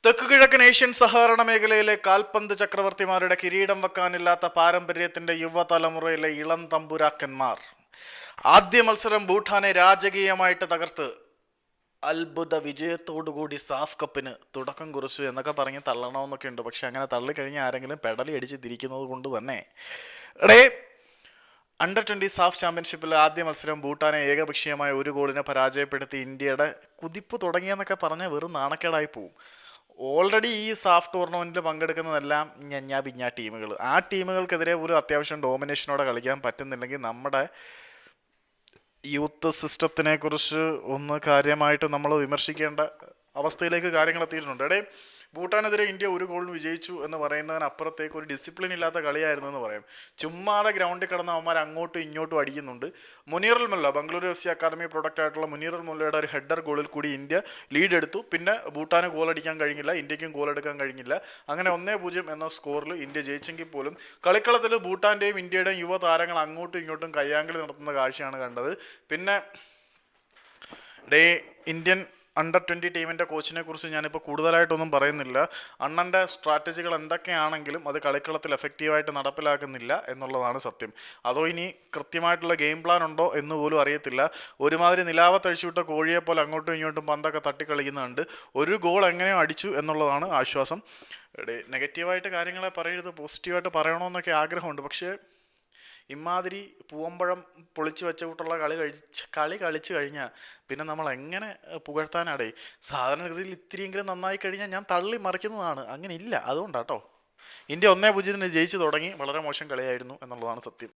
തെക്കുകിഴക്കൻ ഏഷ്യൻ സഹകരണ മേഖലയിലെ കാൽപന്ത് ചക്രവർത്തിമാരുടെ കിരീടം വെക്കാനില്ലാത്ത പാരമ്പര്യത്തിന്റെ യുവതലമുറയിലെ ഇളം തമ്പുരാക്കന്മാർ ആദ്യ മത്സരം ഭൂട്ടാനെ രാജകീയമായിട്ട് തകർത്ത് അത്ഭുത വിജയത്തോടുകൂടി സാഫ് കപ്പിന് തുടക്കം കുറിച്ചു എന്നൊക്കെ പറഞ്ഞ് തള്ളണമെന്നൊക്കെ ഉണ്ട്. പക്ഷെ അങ്ങനെ തള്ളിക്കഴിഞ്ഞാൽ ആരെങ്കിലും പെടലി അടിച്ച് തിരിക്കുന്നത് കൊണ്ട് തന്നെ അണ്ടർ-20 സാഫ് ചാമ്പ്യൻഷിപ്പിൽ ആദ്യ മത്സരം ഭൂട്ടാനെ ഏകപക്ഷീയമായ 1 ഗോളിനെ പരാജയപ്പെടുത്തി ഇന്ത്യയുടെ കുതിപ്പ് തുടങ്ങിയെന്നൊക്കെ പറഞ്ഞാൽ വെറും നാണക്കേടായി പോവും. ഓൾറെഡി ഈ സാഫ് ടൂർണമെന്റിൽ പങ്കെടുക്കുന്നതെല്ലാം ഞഞ്ഞാ പിഞ്ഞാ ടീമുകൾ. ആ ടീമുകൾക്കെതിരെ ഒരു അത്യാവശ്യം ഡോമിനേഷനോടെ കളിക്കാൻ പറ്റുന്നില്ലെങ്കിൽ നമ്മുടെ യൂത്ത് സിസ്റ്റത്തിനെ കുറിച്ച് ഒന്ന് കാര്യമായിട്ട് നമ്മൾ വിമർശിക്കേണ്ട അവസ്ഥയിലേക്ക് കാര്യങ്ങൾ എത്തിയിട്ടുണ്ട്. ഭൂട്ടാനെതിരെ ഇന്ത്യ 1 ഗോളിന് വിജയിച്ചു എന്ന് പറയുന്നതിനപ്പുറത്തേക്ക് ഒരു ഡിസിപ്ലിൻ ഇല്ലാത്ത കളിയായിരുന്നു എന്ന് പറയാം. ചുമ്മാതെ ഗ്രൗണ്ടിൽ കിടന്ന അവന്മാർ അങ്ങോട്ടും ഇങ്ങോട്ടും അടിക്കുന്നുണ്ട്. മുനീറുൽ മുല്ല, ബംഗളൂരു FC അക്കാദമി പ്രൊഡക്റ്റ് ആയിട്ടുള്ള മുനീറുൽ മുല്ലയുടെ ഒരു ഹെഡർ ഗോളിൽ കൂടി ഇന്ത്യ ലീഡ് എടുത്തു. പിന്നെ ഭൂട്ടാന് ഗോൾ അടിക്കാൻ കഴിഞ്ഞില്ല, ഇന്ത്യക്കും ഗോൾ എടുക്കാൻ കഴിഞ്ഞില്ല. അങ്ങനെ 1-0 എന്ന സ്കോറിൽ ഇന്ത്യ ജയിച്ചെങ്കിൽ പോലും കളിക്കളത്തിൽ ഭൂട്ടാന്റെയും ഇന്ത്യയുടെയും യുവതാരങ്ങൾ അങ്ങോട്ടും ഇങ്ങോട്ടും കയ്യാങ്കളി നടത്തുന്ന കാഴ്ചയാണ് കണ്ടത്. പിന്നെ ഇന്ത്യൻ അണ്ടർ-20 ടീമിൻ്റെ കോച്ചിനെ കുറിച്ച് ഞാനിപ്പോൾ കൂടുതലായിട്ടൊന്നും പറയുന്നില്ല. അണ്ണൻ്റെ സ്ട്രാറ്റജികൾ എന്തൊക്കെയാണെങ്കിലും അത് കളിക്കളത്തിൽ എഫക്റ്റീവായിട്ട് നടപ്പിലാക്കുന്നില്ല എന്നുള്ളതാണ് സത്യം. അതോ ഇനി കൃത്യമായിട്ടുള്ള ഗെയിം പ്ലാൻ ഉണ്ടോ എന്ന് പോലും അറിയത്തില്ല. ഒരുമാതിരി നിലാവത്തഴിച്ചുവിട്ട കോഴിയെ പോലെ അങ്ങോട്ടും ഇങ്ങോട്ടും പന്തൊക്കെ തട്ടിക്കളിക്കുന്നുണ്ട്. 1 ഗോൾ എങ്ങനെയോ അടിച്ചു എന്നുള്ളതാണ് ആശ്വാസം. നെഗറ്റീവായിട്ട് കാര്യങ്ങളെ പറയരുത്, പോസിറ്റീവായിട്ട് പറയണമെന്നൊക്കെ ആഗ്രഹമുണ്ട്. പക്ഷേ ഇമാതിരി പൂവമ്പഴം പൊളിച്ചു വെച്ച കൂട്ടുള്ള കളി കളിച്ചു കഴിഞ്ഞാൽ പിന്നെ നമ്മൾ എങ്ങനെ പുകഴ്ത്താനാടേ? സാധാരണഗതിയിൽ ഇത്തിരിയെങ്കിലും നന്നായി കഴിഞ്ഞാൽ ഞാൻ തള്ളി മറിക്കുന്നതാണ്. അങ്ങനെ ഇല്ല, അതുകൊണ്ടാട്ടോ. ഇന്ത്യ 1-0 ജയിച്ചു തുടങ്ങി. വളരെ മോശം കളിയായിരുന്നു എന്നുള്ളതാണ് സത്യം.